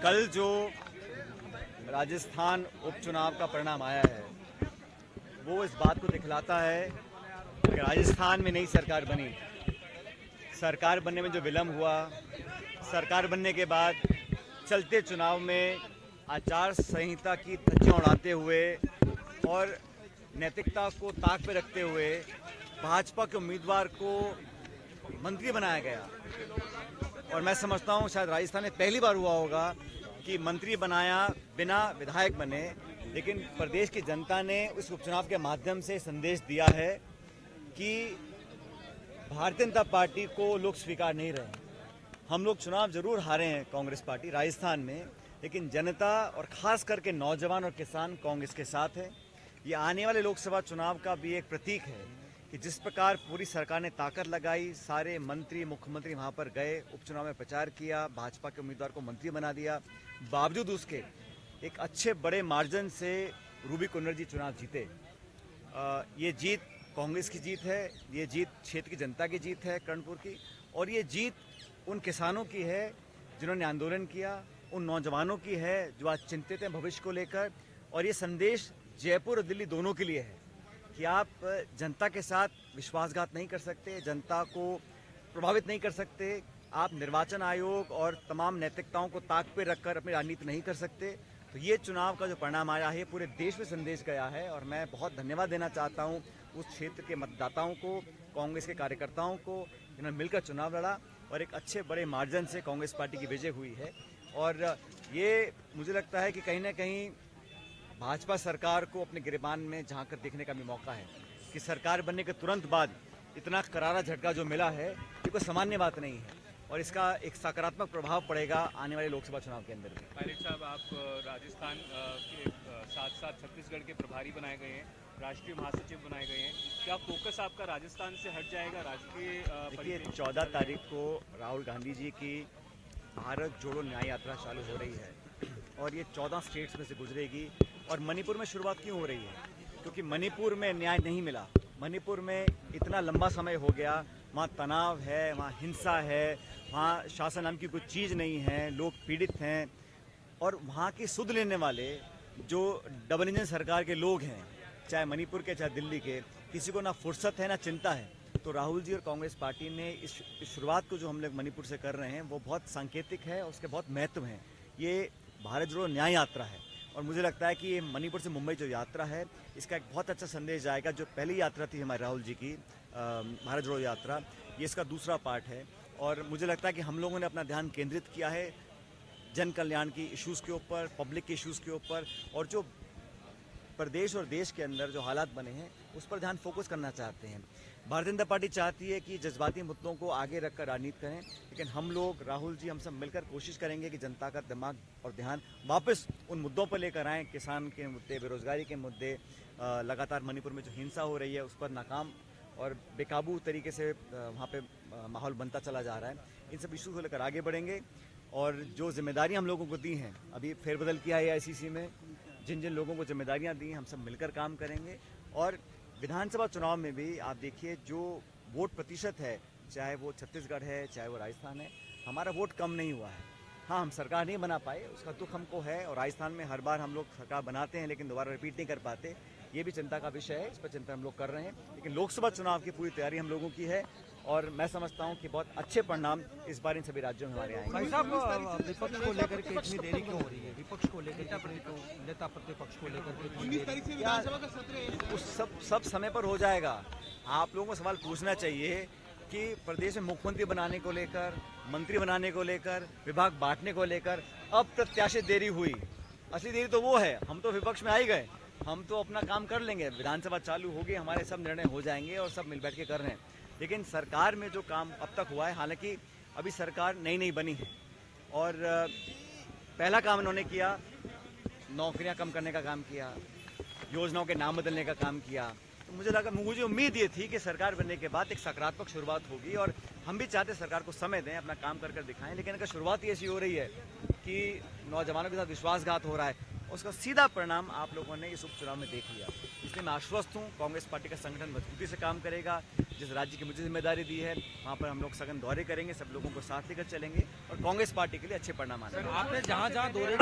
कल जो राजस्थान उपचुनाव का परिणाम आया है वो इस बात को दिखलाता है कि राजस्थान में नई सरकार बनी, सरकार बनने में जो विलम्ब हुआ, सरकार बनने के बाद चलते चुनाव में आचार संहिता की धज्जियां उड़ाते हुए और नैतिकता को ताक पे रखते हुए भाजपा के उम्मीदवार को मंत्री बनाया गया। और मैं समझता हूं शायद राजस्थान में पहली बार हुआ होगा कि मंत्री बनाया बिना विधायक बने, लेकिन प्रदेश की जनता ने उस उपचुनाव के माध्यम से संदेश दिया है कि भारतीय जनता पार्टी को लोग स्वीकार नहीं रहे। हम लोग चुनाव जरूर हारे हैं कांग्रेस पार्टी राजस्थान में, लेकिन जनता और खास करके नौजवान और किसान कांग्रेस के साथ है। ये आने वाले लोकसभा चुनाव का भी एक प्रतीक है कि जिस प्रकार पूरी सरकार ने ताकत लगाई, सारे मंत्री मुख्यमंत्री वहां पर गए, उपचुनाव में प्रचार किया, भाजपा के उम्मीदवार को मंत्री बना दिया, बावजूद उसके एक अच्छे बड़े मार्जिन से रूबी कुन्नर जी चुनाव जीते। ये जीत कांग्रेस की जीत है, ये जीत क्षेत्र की जनता की जीत है कर्णपुर की, और ये जीत उन किसानों की है जिन्होंने आंदोलन किया, उन नौजवानों की है जो आज चिंतित हैं भविष्य को लेकर। और ये संदेश जयपुर और दिल्ली दोनों के लिए है कि आप जनता के साथ विश्वासघात नहीं कर सकते, जनता को प्रभावित नहीं कर सकते, आप निर्वाचन आयोग और तमाम नैतिकताओं को ताक पे रखकर अपनी राजनीति नहीं कर सकते। तो ये चुनाव का जो परिणाम आया है पूरे देश में संदेश गया है, और मैं बहुत धन्यवाद देना चाहता हूँ उस क्षेत्र के मतदाताओं को, कांग्रेस के कार्यकर्ताओं को, जिन्होंने मिलकर चुनाव लड़ा और एक अच्छे बड़े मार्जिन से कांग्रेस पार्टी की विजय हुई है। और ये मुझे लगता है कि कहीं ना कहीं भाजपा सरकार को अपने गिरबान में झांक कर देखने का भी मौका है कि सरकार बनने के तुरंत बाद इतना करारा झटका जो मिला है ये कोई सामान्य बात नहीं है, और इसका एक सकारात्मक प्रभाव पड़ेगा आने वाले लोकसभा चुनाव के अंदर भी। पायलट साहब, आप राजस्थान के साथ साथ छत्तीसगढ़ के प्रभारी बनाए गए हैं, राष्ट्रीय महासचिव बनाए गए हैं, क्या फोकस आपका राजस्थान से हट जाएगा राष्ट्रीय? देखिए, 14 तारीख को राहुल गांधी जी की भारत जोड़ो न्याय यात्रा चालू हो रही है और ये 14 स्टेट्स में से गुजरेगी। और मणिपुर में शुरुआत क्यों हो रही है? क्योंकि मणिपुर में न्याय नहीं मिला, मणिपुर में इतना लंबा समय हो गया, वहाँ तनाव है, वहाँ हिंसा है, वहाँ शासन नाम की कोई चीज़ नहीं है, लोग पीड़ित हैं, और वहाँ की सुध लेने वाले जो डबल इंजन सरकार के लोग हैं, चाहे मणिपुर के चाहे दिल्ली के, किसी को ना फुर्सत है ना चिंता है। तो राहुल जी और कांग्रेस पार्टी ने इस शुरुआत को जो हम लोग मणिपुर से कर रहे हैं वो बहुत सांकेतिक है और उसके बहुत महत्व हैं। ये भारत जोड़ो न्याय यात्रा है और मुझे लगता है कि ये मणिपुर से मुंबई जो यात्रा है इसका एक बहुत अच्छा संदेश जाएगा। जो पहली यात्रा थी हमारे राहुल जी की भारत जोड़ो यात्रा, ये इसका दूसरा पार्ट है, और मुझे लगता है कि हम लोगों ने अपना ध्यान केंद्रित किया है जन कल्याण की इश्यूज़ के ऊपर, पब्लिक के इश्यूज़ के ऊपर, और जो प्रदेश और देश के अंदर जो हालात बने हैं उस पर ध्यान फोकस करना चाहते हैं। भारतीय जनता पार्टी चाहती है कि जज्बाती मुद्दों को आगे रखकर राजनीति करें, लेकिन हम लोग, राहुल जी, हम सब मिलकर कोशिश करेंगे कि जनता का दिमाग और ध्यान वापस उन मुद्दों पर लेकर आएँ। किसान के मुद्दे, बेरोजगारी के मुद्दे, लगातार मणिपुर में जो हिंसा हो रही है उस पर नाकाम और बेकाबू तरीके से वहाँ पे माहौल बनता चला जा रहा है, इन सब इशू को लेकर आगे बढ़ेंगे। और जो जिम्मेदारियाँ हम लोगों को दी हैं, अभी फेरबदल किया है AICC में, जिन जिन लोगों को जिम्मेदारियां दी हैं हम सब मिलकर काम करेंगे। और विधानसभा चुनाव में भी आप देखिए जो वोट प्रतिशत है, चाहे वो छत्तीसगढ़ है चाहे वो राजस्थान है, हमारा वोट कम नहीं हुआ है। हाँ, हम सरकार नहीं बना पाए, उसका दुख हमको है, और राजस्थान में हर बार हम लोग सरकार बनाते हैं लेकिन दोबारा रिपीट नहीं कर पाते, ये भी चिंता का विषय है, इस पर चिंता हम लोग कर रहे हैं। लेकिन लोकसभा चुनाव की पूरी तैयारी हम लोगों की है और मैं समझता हूं कि बहुत अच्छे परिणाम इस बार इन सभी राज्यों में हमारे आएंगे। भाई साहब, विपक्ष को लेकर के इतनी देरी क्यों हो रही है? विपक्ष को लेकर नेता प्रतिपक्ष को लेकर के 19 तारीख से विधानसभा का सत्र है, उस सब समय पर हो जाएगा। आप लोगों को सवाल पूछना चाहिए कि प्रदेश में मुख्यमंत्री बनाने को लेकर, मंत्री बनाने को लेकर, विभाग बांटने को लेकर अप्रत्याशित देरी हुई। असली देरी तो वो है, हम तो विपक्ष में आ ही गए, हम तो अपना काम कर लेंगे, विधानसभा चालू होगी, हमारे सब निर्णय हो जाएंगे और सब मिल बैठ के कर रहे हैं। लेकिन सरकार में जो काम अब तक हुआ है, हालांकि अभी सरकार नई बनी है, और पहला काम इन्होंने किया, नौकरियां कम करने का काम किया, योजनाओं के नाम बदलने का काम किया। तो मुझे उम्मीद ये थी कि सरकार बनने के बाद एक सकारात्मक शुरुआत होगी, और हम भी चाहते सरकार को समय दें, अपना काम कर दिखाएं। लेकिन अगर शुरुआत ही ऐसी हो रही है कि नौजवानों के साथ विश्वासघात हो रहा है, उसका सीधा परिणाम आप लोगों ने इस उपचुनाव में देख लिया। इसलिए मैं आश्वस्त हूँ कांग्रेस पार्टी का संगठन मजबूती से काम करेगा। जिस राज्य की मुझे जिम्मेदारी दी है वहाँ पर हम लोग सघन दौरे करेंगे, सब लोगों को साथ लेकर चलेंगे और कांग्रेस पार्टी के लिए अच्छे परिणाम आने। आपने जहाँ जहाँ दौरे